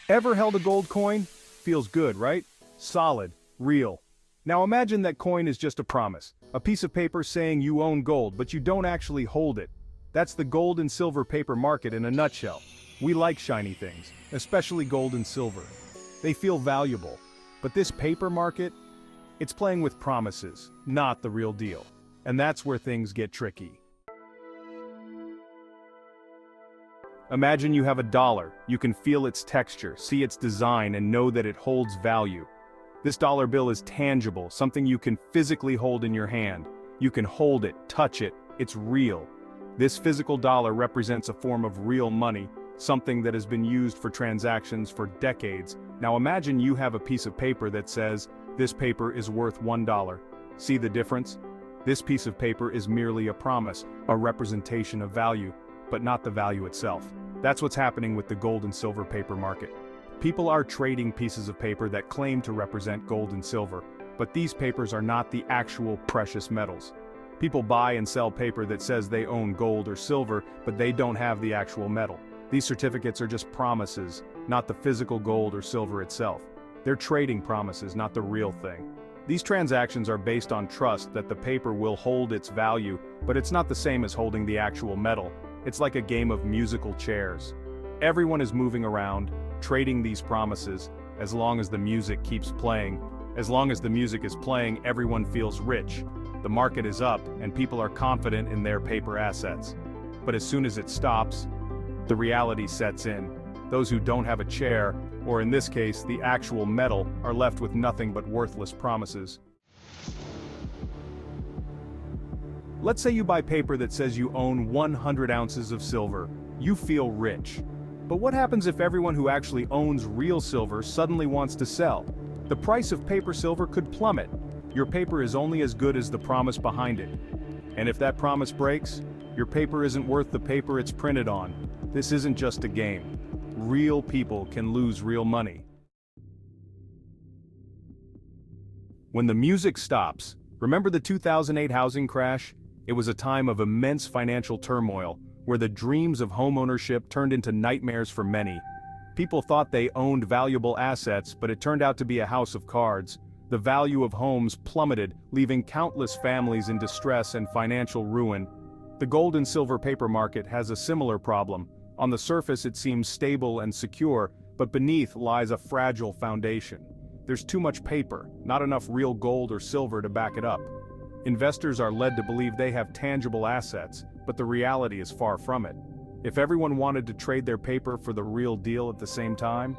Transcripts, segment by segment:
Ever held a gold coin? Feels good, right? Solid, real. Now imagine that coin is just a promise, a piece of paper saying you own gold, but you don't actually hold it. That's the gold and silver paper market in a nutshell. We like shiny things, especially gold and silver. They feel valuable. But this paper market? It's playing with promises, not the real deal. And that's where things get tricky. Imagine you have a dollar. You can feel its texture, see its design, and know that it holds value. This dollar bill is tangible, something you can physically hold in your hand. You can hold it, touch it, it's real. This physical dollar represents a form of real money, something that has been used for transactions for decades. Now imagine you have a piece of paper that says, this paper is worth $1. See the difference? This piece of paper is merely a promise, a representation of value, but not the value itself. That's what's happening with the gold and silver paper market. People are trading pieces of paper that claim to represent gold and silver, but these papers are not the actual precious metals. People buy and sell paper that says they own gold or silver, but they don't have the actual metal. These certificates are just promises, not the physical gold or silver itself. They're trading promises, not the real thing. These transactions are based on trust that the paper will hold its value, but it's not the same as holding the actual metal. It's like a game of musical chairs. Everyone is moving around, trading these promises, as long as the music keeps playing. As long as the music is playing, everyone feels rich. The market is up, and people are confident in their paper assets. But as soon as it stops, the reality sets in. Those who don't have a chair, or in this case, the actual metal, are left with nothing but worthless promises. Let's say you buy paper that says you own 100 ounces of silver. You feel rich. But what happens if everyone who actually owns real silver suddenly wants to sell? The price of paper silver could plummet. Your paper is only as good as the promise behind it. And if that promise breaks, your paper isn't worth the paper it's printed on. This isn't just a game. Real people can lose real money. When the music stops, remember the 2008 housing crash? It was a time of immense financial turmoil, where the dreams of homeownership turned into nightmares for many. People thought they owned valuable assets, but it turned out to be a house of cards. The value of homes plummeted, leaving countless families in distress and financial ruin. The gold and silver paper market has a similar problem. On the surface it seems stable and secure, but beneath lies a fragile foundation. There's too much paper, not enough real gold or silver to back it up. Investors are led to believe they have tangible assets, but the reality is far from it. If everyone wanted to trade their paper for the real deal at the same time,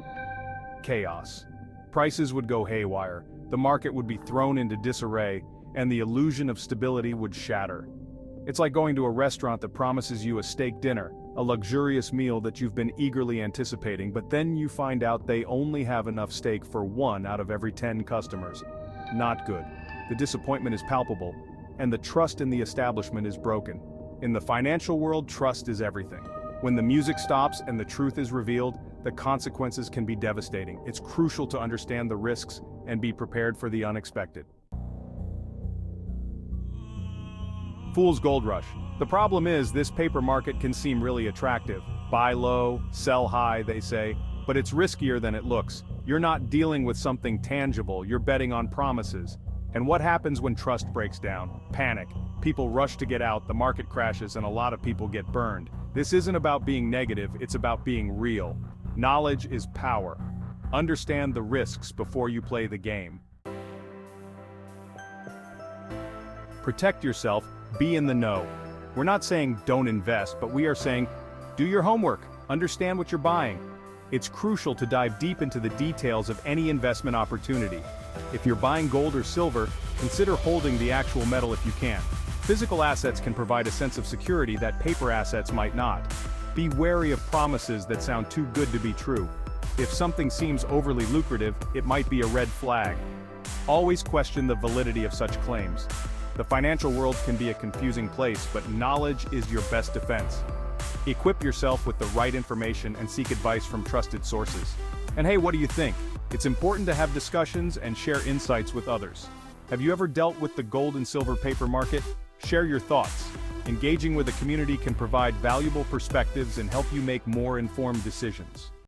chaos. Prices would go haywire, the market would be thrown into disarray, and the illusion of stability would shatter. It's like going to a restaurant that promises you a steak dinner, a luxurious meal that you've been eagerly anticipating, but then you find out they only have enough steak for 1 out of every 10 customers. Not good. The disappointment is palpable, and the trust in the establishment is broken. In the financial world, trust is everything. When the music stops and the truth is revealed, the consequences can be devastating. It's crucial to understand the risks and be prepared for the unexpected. Fool's gold rush. The problem is, this paper market can seem really attractive. Buy low, sell high, they say, but it's riskier than it looks. You're not dealing with something tangible, you're betting on promises. And what happens when trust breaks down? Panic. People rush to get out, the market crashes, and a lot of people get burned. This isn't about being negative, it's about being real. Knowledge is power. Understand the risks before you play the game. Protect yourself, be in the know. We're not saying don't invest, but we are saying do your homework, understand what you're buying. It's crucial to dive deep into the details of any investment opportunity. If you're buying gold or silver, consider holding the actual metal if you can. Physical assets can provide a sense of security that paper assets might not. Be wary of promises that sound too good to be true. If something seems overly lucrative, it might be a red flag. Always question the validity of such claims. The financial world can be a confusing place, but knowledge is your best defense. Equip yourself with the right information and seek advice from trusted sources. And hey, what do you think? It's important to have discussions and share insights with others. Have you ever dealt with the gold and silver paper market? Share your thoughts. Engaging with a community can provide valuable perspectives and help you make more informed decisions.